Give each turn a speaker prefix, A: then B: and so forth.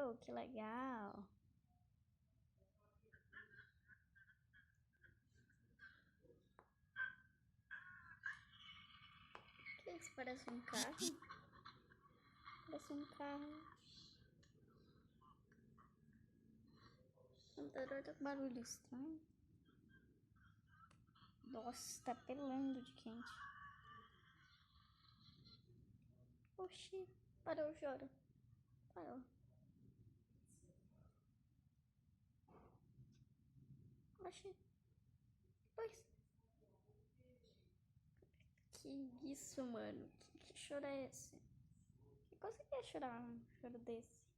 A: Oh, que legal. Que isso? Parece um carro? Parece um carro. O computador tá com barulho estranho. Nossa, tá pelando de quente. Oxi, parou o choro. Parou. Oxi, pois. Que isso, mano? Que choro é esse? Que coisa que é chorar um choro desse?